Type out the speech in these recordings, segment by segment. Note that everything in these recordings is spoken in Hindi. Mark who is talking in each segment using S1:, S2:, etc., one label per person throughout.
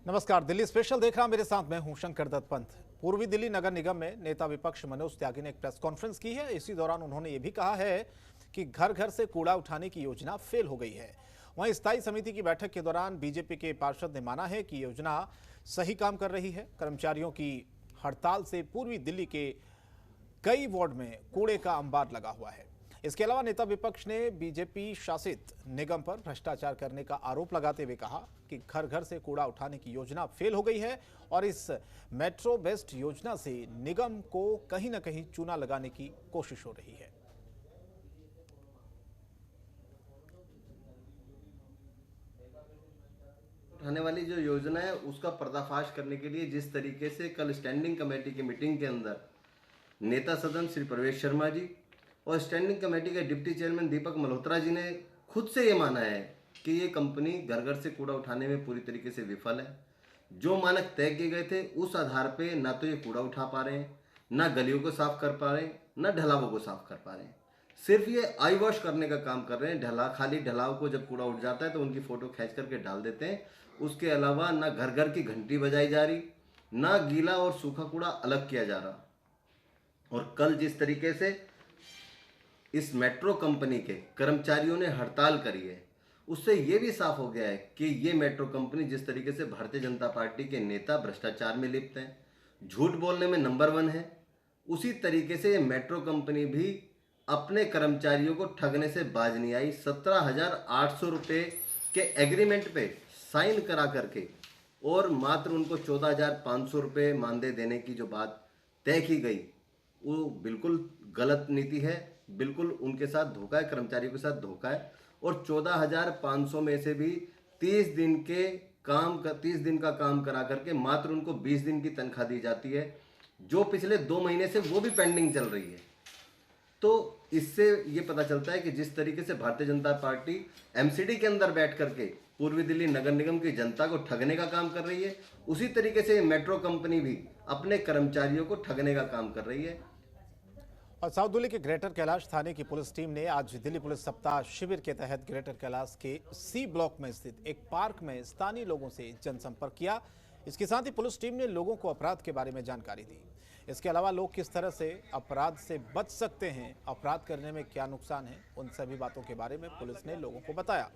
S1: नमस्कार, दिल्ली स्पेशल देख रहा मेरे साथ मैं हूं शंकर दत्त पंत। पूर्वी दिल्ली नगर निगम में नेता विपक्ष मनोज त्यागी ने एक प्रेस कॉन्फ्रेंस की है। इसी दौरान उन्होंने ये भी कहा है कि घर घर से कूड़ा उठाने की योजना फेल हो गई है। वहीं स्थायी समिति की बैठक के दौरान बीजेपी के पार्षद ने माना है कि योजना सही काम कर रही है। कर्मचारियों की हड़ताल से पूर्वी दिल्ली के कई वार्ड में कूड़े का अंबार लगा हुआ है। इसके अलावा नेता विपक्ष ने बीजेपी शासित निगम पर भ्रष्टाचार करने का आरोप लगाते हुए कहा कि घर घर से कूड़ा उठाने की योजना फेल हो गई है और इस मेट्रो बेस्ट योजना से निगम को कहीं ना कहीं चूना लगाने की कोशिश हो रही है।
S2: उठाने वाली जो योजना है उसका पर्दाफाश करने के लिए जिस तरीके से कल स्टैंडिंग कमेटी की मीटिंग के अंदर नेता सदन श्री प्रवेश शर्मा जी और स्टैंडिंग कमेटी के डिप्टी चेयरमैन दीपक मल्होत्रा जी ने खुद से ये माना है कि ये कंपनी घर घर से कूड़ा उठाने में पूरी तरीके से विफल है। जो मानक तय किए गए थे उस आधार पे ना तो ये कूड़ा उठा पा रहे हैं, ना गलियों को साफ कर पा रहे हैं, ना ढलावों को साफ कर पा रहे हैं। सिर्फ ये आई वॉश करने का काम कर रहे हैं। खाली ढलाव को जब कूड़ा उठ जाता है तो उनकी फोटो खींच करके डाल देते हैं। उसके अलावा ना घर घर की घंटी बजाई जा रही, ना गीला और सूखा कूड़ा अलग किया जा रहा। और कल जिस तरीके से इस मेट्रो कंपनी के कर्मचारियों ने हड़ताल करी है उससे यह भी साफ हो गया है कि ये मेट्रो कंपनी जिस तरीके से भारतीय जनता पार्टी के नेता भ्रष्टाचार में लिप्त हैं, झूठ बोलने में नंबर 1 है, उसी तरीके से ये मेट्रो कंपनी भी अपने कर्मचारियों को ठगने से बाज नहीं आई। 17,800 रुपये के एग्रीमेंट पे साइन करा करके और मात्र उनको 14,500 रुपये मानदेय देने की जो बात तय की गई वो बिल्कुल गलत नीति है, बिल्कुल उनके साथ धोखा है, कर्मचारियों के साथ धोखा है। और 14,500 में से भी 30 दिन का काम करा करके मात्र उनको 20 दिन की तनख्वाह दी जाती है, जो पिछले 2 महीने से वो भी पेंडिंग चल रही है। तो इससे ये पता चलता है कि जिस तरीके से भारतीय जनता पार्टी एमसीडी के अंदर बैठ करके पूर्वी दिल्ली नगर निगम की जनता को ठगने का काम कर रही है, उसी तरीके से मेट्रो कंपनी भी अपने कर्मचारियों को ठगने का काम कर रही है।
S1: और साउथ दिल्ली के ग्रेटर कैलाश थाने की पुलिस टीम ने आज दिल्ली पुलिस सप्ताह शिविर के तहत ग्रेटर कैलाश के सी ब्लॉक में स्थित एक पार्क में स्थानीय लोगों से जनसंपर्क किया। इसके साथ ही पुलिस टीम ने लोगों को अपराध के बारे में जानकारी दी। इसके अलावा लोग किस तरह से अपराध से बच सकते हैं, अपराध करने में क्या नुकसान है, उन सभी बातों के बारे में पुलिस ने लोगों को बताया।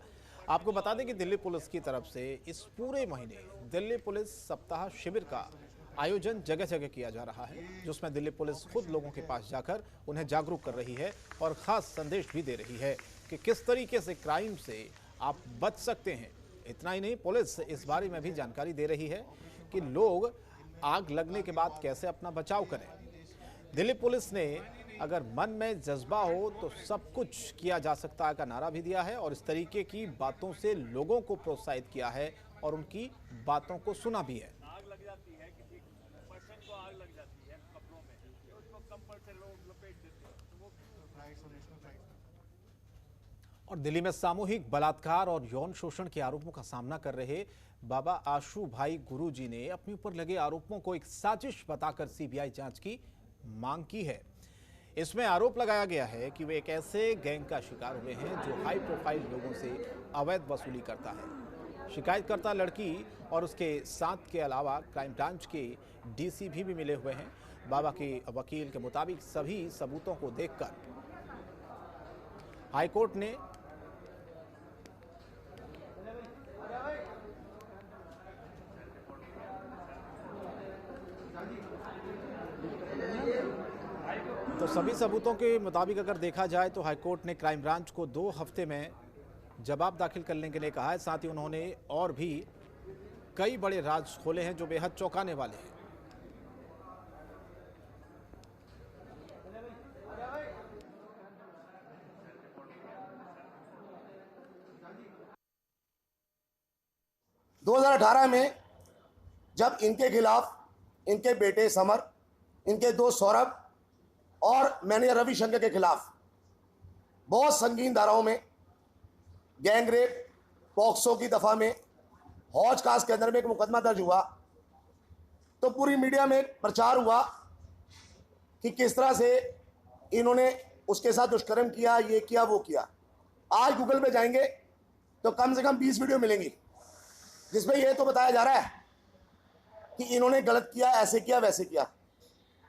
S1: आपको बता दें कि दिल्ली पुलिस की तरफ से इस पूरे महीने दिल्ली पुलिस सप्ताह शिविर का आयोजन जगह जगह किया जा रहा है, जिसमें दिल्ली पुलिस खुद लोगों के पास जाकर उन्हें जागरूक कर रही है और खास संदेश भी दे रही है कि किस तरीके से क्राइम से आप बच सकते हैं। इतना ही नहीं, पुलिस इस बारे में भी जानकारी दे रही है कि लोग आग लगने के बाद कैसे अपना बचाव करें। दिल्ली पुलिस ने अगर मन में जज्बा हो तो सब कुछ किया जा सकता है का नारा भी दिया है और इस तरीके की बातों से लोगों को प्रोत्साहित किया है और उनकी बातों को सुना भी है।
S3: आग लग जाती है, किसी पर्सन को आग लग जाती है कपड़ों में, तो उसको कंबल से लोग लपेट देते हैं, तो वो
S1: और दिल्ली में सामूहिक बलात्कार और यौन शोषण के आरोपों का सामना कर रहे बाबा आशू भाई गुरुजी ने अपने ऊपर लगे आरोपों को एक साजिश बताकर सीबीआई जांच की मांग की है। इसमें आरोप लगाया गया है कि वे एक ऐसे गैंग का शिकार हुए हैं जो हाई प्रोफाइल लोगों से अवैध वसूली करता है। शिकायतकर्ता लड़की और उसके साथ के अलावा क्राइम ब्रांच के डीसीपी भी मिले हुए हैं। बाबा के वकील के मुताबिक सभी सबूतों को देखकर हाईकोर्ट ने सभी सबूतों के मुताबिक अगर देखा जाए तो हाईकोर्ट ने क्राइम ब्रांच को 2 हफ्ते में जवाब दाखिल करने के लिए कहा है। साथ ही उन्होंने और भी कई बड़े राज खोले हैं जो बेहद चौंकाने वाले हैं।
S4: दो 2018 में जब इनके खिलाफ इनके बेटे समर, इनके 2 सौरभ और मैनेजर रविशंकर के खिलाफ बहुत संगीन धाराओं में गैंग रेप, पॉक्सो की दफा में, हौज कास्ट के अंदर में एक मुकदमा दर्ज हुआ, तो पूरी मीडिया में प्रचार हुआ कि किस तरह से इन्होंने उसके साथ दुष्कर्म किया, ये किया, वो किया। आज गूगल पे जाएंगे तो कम से कम 20 वीडियो मिलेंगी जिसमें यह तो बताया जा रहा है कि इन्होंने गलत किया, ऐसे किया, वैसे किया।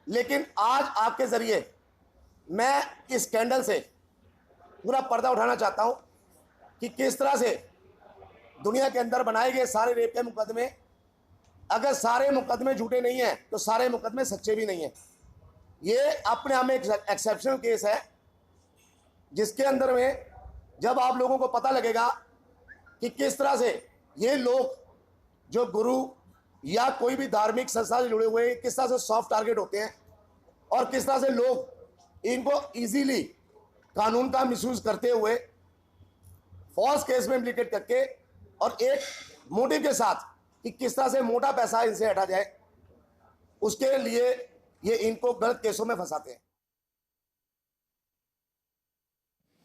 S4: लेकिन आज आपके जरिए मैं इस स्कैंडल से पूरा पर्दा उठाना चाहता हूं कि किस तरह से दुनिया के अंदर बनाए गए सारे रेप के मुकदमे, अगर सारे मुकदमे झूठे नहीं हैं तो सारे मुकदमे सच्चे भी नहीं हैं। ये अपने आप में एक एक्सेप्शनल केस है, जिसके अंदर में जब आप लोगों को पता लगेगा कि किस तरह से ये लोग जो गुरु या कोई भी धार्मिक संस्था से जुड़े हुए किस तरह से सॉफ्ट टारगेट होते हैं और किस तरह से लोग इनको इजीली कानून का मिसयूज करते हुए फॉल्स केस में इम्प्लीकेट करके और एक मोटिव के साथ कि किस तरह से मोटा पैसा इनसे हटा जाए, उसके लिए ये इनको गलत केसों में फंसाते हैं।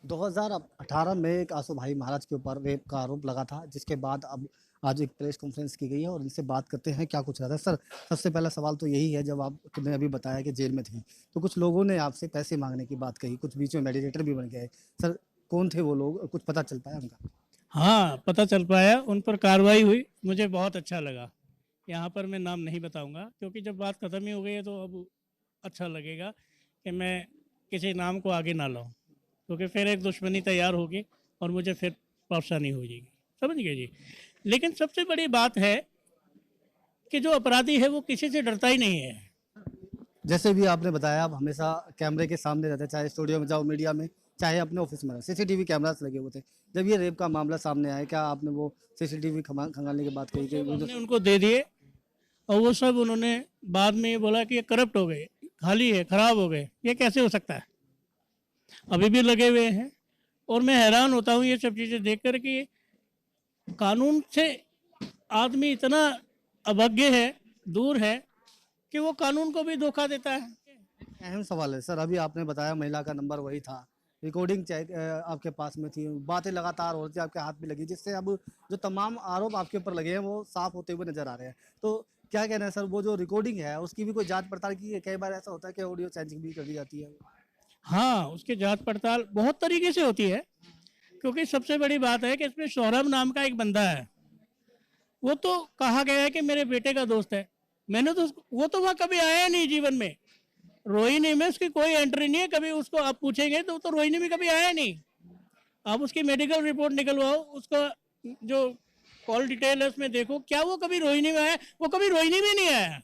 S5: 2018 में एक आसू भाई महाराज के ऊपर रेप का आरोप लगा था, जिसके बाद अब आज एक प्रेस कॉन्फ्रेंस की गई है और इनसे बात करते हैं क्या कुछ रहा था। सर, सबसे पहला सवाल तो यही है, जब आपने अभी बताया कि जेल में थी तो कुछ लोगों ने आपसे पैसे मांगने की बात कही, कुछ बीच में मेडिएटर भी बन गए। सर, कौन थे वो लोग, कुछ पता चल पाया उनका?
S6: हाँ, पता चल पाया, उन पर कार्रवाई हुई, मुझे बहुत अच्छा लगा। यहाँ पर मैं नाम नहीं बताऊंगा क्योंकि जब बात ख़त्म ही हो गई है तो अब अच्छा लगेगा कि मैं किसी नाम को आगे ना लाऊं, क्योंकि फिर एक दुश्मनी तैयार होगी और मुझे फिर परेशानी हो जाएगी, समझ गए जी। लेकिन सबसे बड़ी बात है कि जो अपराधी है वो किसी से डरता ही नहीं है।
S5: जैसे भी आपने बताया, आप हमेशा कैमरे के सामने रहते, चाहे स्टूडियो में जाओ, मीडिया में, चाहे अपने ऑफिस में, सीसीटीवी कैमरास लगे हुए थे। जब ये रेप का मामला सामने आया, क्या आपने वो सीसीटीवी खंगालने की बात कही?
S6: हमने उनको दे दिए और वो सब उन्होंने बाद में ये बोला कि ये करप्ट हो गए, खाली है, खराब हो गए। ये कैसे हो सकता है? अभी भी लगे हुए हैं और मैं हैरान होता हूँ ये सब चीज़ें देख कर कि कानून से आदमी इतना अवज्ञ है, दूर है कि वो कानून को भी धोखा देता है।
S5: अहम सवाल है सर, अभी आपने बताया महिला का नंबर वही था, रिकॉर्डिंग आपके पास में थी, बातें लगातार हो रही थी, आपके हाथ में लगी, जिससे अब जो तमाम आरोप आपके ऊपर लगे हैं वो साफ होते हुए नजर आ रहे हैं। तो क्या कहना है सर, वो जो रिकॉर्डिंग है उसकी भी कोई जांच पड़ताल की है? कई बार ऐसा होता है कि ऑडियो चेंजिंग भी कर दी जाती है।
S6: हाँ, उसकी जांच पड़ताल बहुत तरीके से होती है, क्योंकि सबसे बड़ी बात है कि इसमें सौरभ नाम का एक बंदा है, वो तो कहा गया है कि मेरे बेटे का दोस्त है। मैंने तो वो तो वहाँ कभी आया नहीं जीवन में। रोहिणी में उसकी कोई एंट्री नहीं है, कभी उसको आप पूछेंगे तो रोहिणी में कभी आया नहीं। आप उसकी मेडिकल रिपोर्ट निकलवाओ, उसका जो कॉल डिटेल है उसमें देखो, क्या वो कभी रोहिणी में आया? वो कभी रोहिणी में नहीं आया।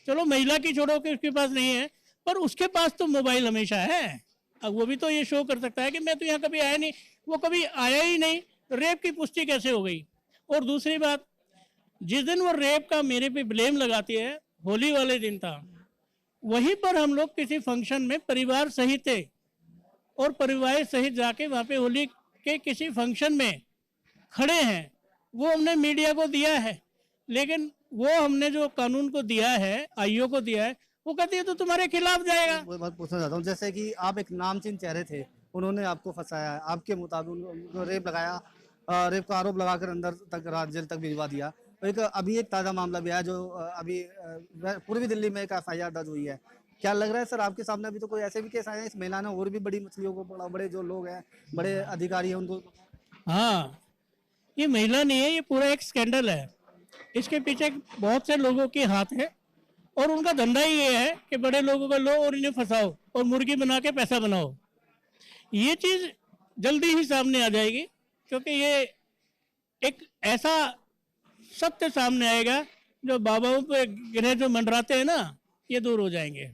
S6: चलो महिला की छोड़ो कि उसके पास नहीं है, पर उसके पास तो मोबाइल हमेशा है। अब वो भी तो ये शो कर सकता है कि मैं तो यहाँ कभी आया नहीं। वो कभी आया ही नहीं, रेप की पुष्टि कैसे हो गई? और दूसरी बात, जिस दिन वो रेप का मेरे पे ब्लेम लगाती है, होली वाले दिन था, वहीं पर हम लोग किसी फंक्शन में परिवार सहित थे और परिवार सहित जाके वहाँ पे होली के किसी फंक्शन में खड़े हैं। वो हमने मीडिया को दिया है, लेकिन वो हमने जो कानून को दिया है, आईओ को दिया है, वो कहती है तो तुम्हारे खिलाफ जाएगा।
S5: वो बात पूछना चाहता हूँ, जैसे कि आप एक नामचीन चेहरे थे, उन्होंने आपको फंसाया है, आपके मुताबिक उनको रेप लगाया, रेप का आरोप लगाकर अंदर तक जेल तक भिजवा दिया। एक अभी एक ताज़ा मामला भी आया जो अभी पूर्वी दिल्ली में एक FIR दर्ज हुई है। क्या लग रहा है सर आपके सामने अभी तो कोई ऐसे भी केस आए हैं? इस महिला ने और भी बड़ी मछलियों को पकड़ा, बड़े जो लोग हैं, बड़े अधिकारी हैं उनको।
S6: हाँ, ये महिला नहीं है, ये पूरा एक स्कैंडल है। इसके पीछे बहुत से लोगों के हाथ है और उनका धंधा ही ये है कि बड़े लोगों को लो और इन्हें फंसाओ और मुर्गी बना के पैसा बनाओ। ये चीज़ जल्दी ही सामने आ जाएगी, क्योंकि ये एक ऐसा सत्य सामने आएगा जो बाबाओं पे ग्रह जो मंडराते हैं ना, ये दूर हो जाएंगे।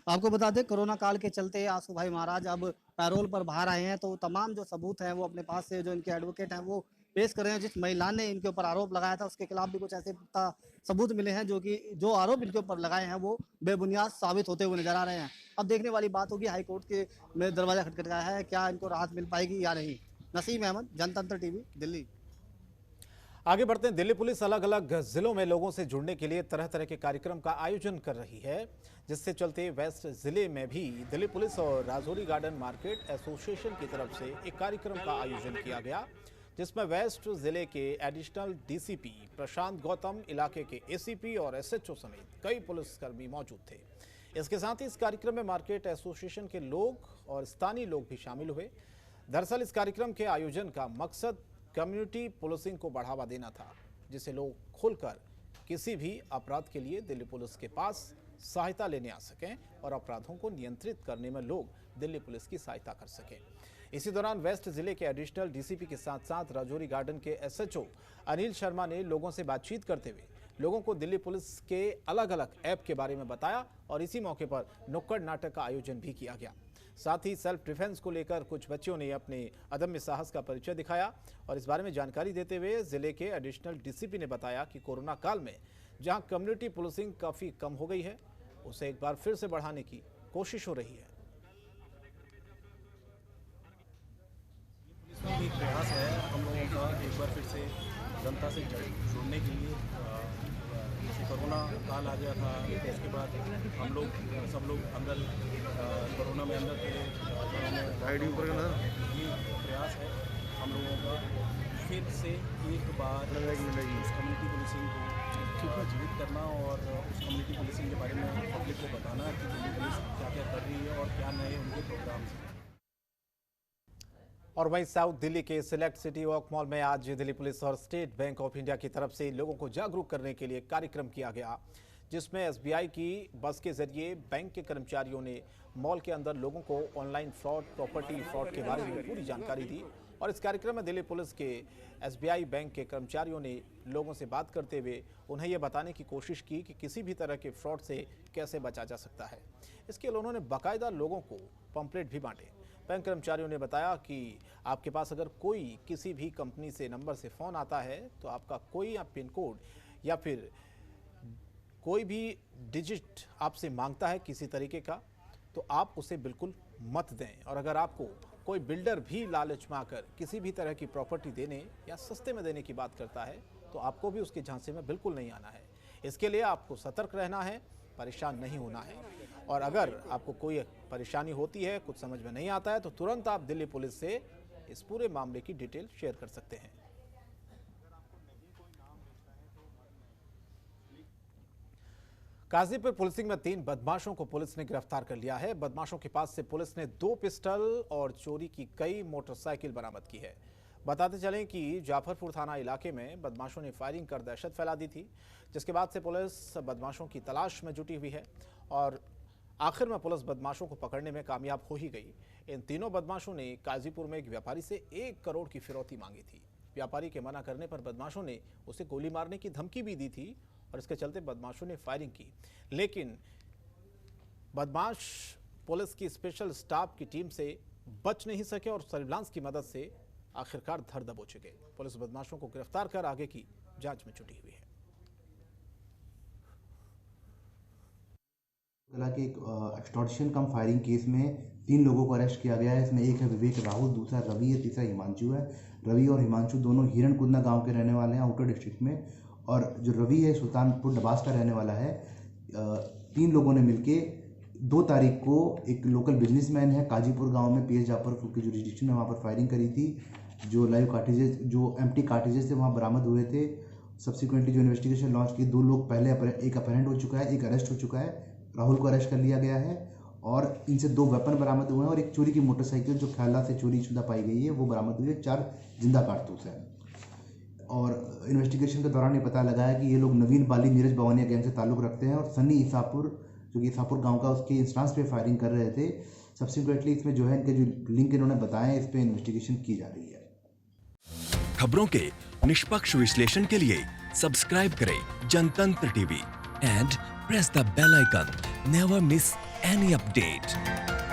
S5: आपको बता दें, कोरोना काल के चलते आसू भाई महाराज अब पैरोल पर बाहर आए हैं, तो तमाम जो सबूत हैं वो अपने पास से जो इनके एडवोकेट हैं वो पेश कर रहे हैं। जिस महिला ने इनके ऊपर आरोप लगाया था उसके खिलाफ भी कुछ ऐसे सबूत मिले हैं जो आरोप इनके ऊपर लगाए हैं वो बेबुनियाद साबित होते हुए नजर आ रहे हैं। अब देखने वाली बात होगी, हाईकोर्ट के में दरवाजा खटखटाया है, क्या इनको राहत मिल पाएगी या नहीं। नसीम अहमद, जनतंत्र टीवी, दिल्ली।
S1: आगे बढ़ते हैं। दिल्ली पुलिस अलग अलग जिलों में लोगों से जुड़ने के लिए तरह तरह के कार्यक्रम का आयोजन कर रही है, जिससे चलते वेस्ट जिले में भी दिल्ली पुलिस और राजौरी गार्डन मार्केट एसोसिएशन की तरफ से एक कार्यक्रम का आयोजन किया गया, जिसमें वेस्ट जिले के एडिशनल DCP प्रशांत गौतम, इलाके के ACP और SHO समेत कई पुलिसकर्मी मौजूद थे। इसके साथ ही इस कार्यक्रम में मार्केट एसोसिएशन के लोग और स्थानीय लोग भी शामिल हुए। दरअसल इस कार्यक्रम के आयोजन का मकसद कम्युनिटी पुलिसिंग को बढ़ावा देना था, जिसे लोग खुलकर किसी भी अपराध के लिए दिल्ली पुलिस के पास सहायता लेने आ सकें और अपराधों को नियंत्रित करने में लोग दिल्ली पुलिस की सहायता कर सकें। इसी दौरान वेस्ट जिले के एडिशनल डीसीपी के साथ साथ राजौरी गार्डन के एसएचओ अनिल शर्मा ने लोगों से बातचीत करते हुए लोगों को दिल्ली पुलिस के अलग अलग ऐप के बारे में बताया और इसी मौके पर नुक्कड़ नाटक का आयोजन भी किया गया। साथ ही सेल्फ डिफेंस को लेकर कुछ बच्चों ने अपने अदम्य साहस का परिचय दिखाया और इस बारे में जानकारी देते हुए जिले के एडिशनल डीसीपी ने बताया कि कोरोना काल में जहां कम्युनिटी पुलिसिंग काफ़ी कम हो गई है, उसे एक बार फिर से बढ़ाने की कोशिश हो रही है।
S7: इसमें भी एक प्रयास है हम लोगों का एक बार फिर से जनता से जुड़ने के लिए। जैसे कोरोना काल आ गया था, उसके बाद हम लोग सब लोग अंदर कोरोना में अंदर थे। ये प्रयास है हम लोगों का फिर से एक बार उस कम्युनिटी पुलिसिंग को जीवित करना और उस कम्युनिटी पुलिसिंग के बारे में पब्लिक को बताना कि दिल्ली पुलिस क्या क्या कर रही है और क्या नए उनके प्रोग्राम्स हैं।
S1: और वहीं साउथ दिल्ली के सिलेक्ट सिटी वॉक मॉल में आज दिल्ली पुलिस और स्टेट बैंक ऑफ इंडिया की तरफ से लोगों को जागरूक करने के लिए कार्यक्रम किया गया, जिसमें एसबीआई की बस के जरिए बैंक के कर्मचारियों ने मॉल के अंदर लोगों को ऑनलाइन फ्रॉड, प्रॉपर्टी फ्रॉड के बारे में पूरी जानकारी दी। और इस कार्यक्रम में दिल्ली पुलिस के एसबीआई बैंक के कर्मचारियों ने लोगों से बात करते हुए उन्हें यह बताने की कोशिश की कि किसी भी तरह के फ्रॉड से कैसे बचा जा सकता है। इसके लिए उन्होंने बाकायदा लोगों को पंपलेट भी बांटे। बैंक कर्मचारियों ने बताया कि आपके पास अगर कोई किसी भी कंपनी से नंबर से फ़ोन आता है तो आपका कोई पिन कोड या फिर कोई भी डिजिट आपसे मांगता है किसी तरीके का, तो आप उसे बिल्कुल मत दें। और अगर आपको कोई बिल्डर भी लालच में आकर किसी भी तरह की प्रॉपर्टी देने या सस्ते में देने की बात करता है तो आपको भी उसके झांसे में बिल्कुल नहीं आना है। इसके लिए आपको सतर्क रहना है, परेशान नहीं होना है। और अगर आपको कोई परेशानी होती है, कुछ समझ में नहीं आता है, तो तुरंत आप दिल्ली पुलिस से इस पूरे मामले की डिटेल शेयर कर सकते हैं। गाजीपुर पुलिसिंग में 3 बदमाशों को पुलिस ने गिरफ्तार कर लिया है। बदमाशों के पास से पुलिस ने 2 पिस्टल और चोरी की कई मोटरसाइकिल बरामद की है। बताते चलें कि जाफरपुर थाना इलाके में बदमाशों ने फायरिंग कर दहशत फैला दी थी, जिसके बाद से पुलिस बदमाशों की तलाश में जुटी हुई है और आखिर में पुलिस बदमाशों को पकड़ने में कामयाब हो ही गई। इन तीनों बदमाशों ने गाजीपुर में एक व्यापारी से 1 करोड़ की फिरौती मांगी थी। व्यापारी के मना करने पर बदमाशों ने उसे गोली मारने की धमकी भी दी थी और इसके चलते बदमाशों ने फायरिंग की, लेकिन बदमाश पुलिस की स्पेशल स्टाफ की टीम से बच नहीं सके और सर्विलांस की मदद से आखिरकार धर दबोच गए। पुलिस बदमाशों को गिरफ्तार कर आगे की जांच में जुटी हुई है।
S8: कला के एक एक्सटॉर्शन कम फायरिंग केस में 3 लोगों को अरेस्ट किया गया है। इसमें एक है विवेक राहुल, दूसरा रवि है, तीसरा हिमांशु है। रवि और हिमांशु दोनों हिरणकुंदा गांव के रहने वाले हैं, आउटर डिस्ट्रिक्ट में। और जो रवि है सुल्तानपुर डबास का रहने वाला है। 3 लोगों ने मिलके 2 तारीख को एक लोकल बिजनेसमैन है काजीपुर गांव में, पीएस जाफरपुर की जुरिडिक्शन में, वहाँ पर फायरिंग करी थी। जो लाइव कार्टिजेज, जो एम्प्टी कार्टिजेज थे वहाँ बरामद हुए थे। सब्सिक्वेंटली जो इन्वेस्टिगेशन लॉन्च की, 2 लोग पहले, एक अपहरेंट हो चुका है, एक अरेस्ट हो चुका है। राहुल को अरेस्ट कर लिया गया है और इनसे 2 वेपन बरामद हुए हैं और एक चोरी की मोटरसाइकिल जो ख्याला से चोरी शुदा पाई गई है वो बरामद हुई है। 4 जिंदा कारतूस है। और इन्वेस्टिगेशन के दौरान ये पता लगा है कि ये लोग नवीन बाली नीरज भवानिया गैंग से ताल्लुक़ रखते हैं और सन्नी ईसापुर, जो कि ईसापुर गांव का, उसके इंस्टांस पे फायरिंग कर रहे थे। सब्सिक्वेंटली इसमें जो है इनके जो लिंक इन्होंने बताए, इस पर इन्वेस्टिगेशन की जा रही है।
S9: खबरों के निष्पक्ष विश्लेषण के लिए सब्सक्राइब करें Jantantra TV and press the bell icon. Never miss any update.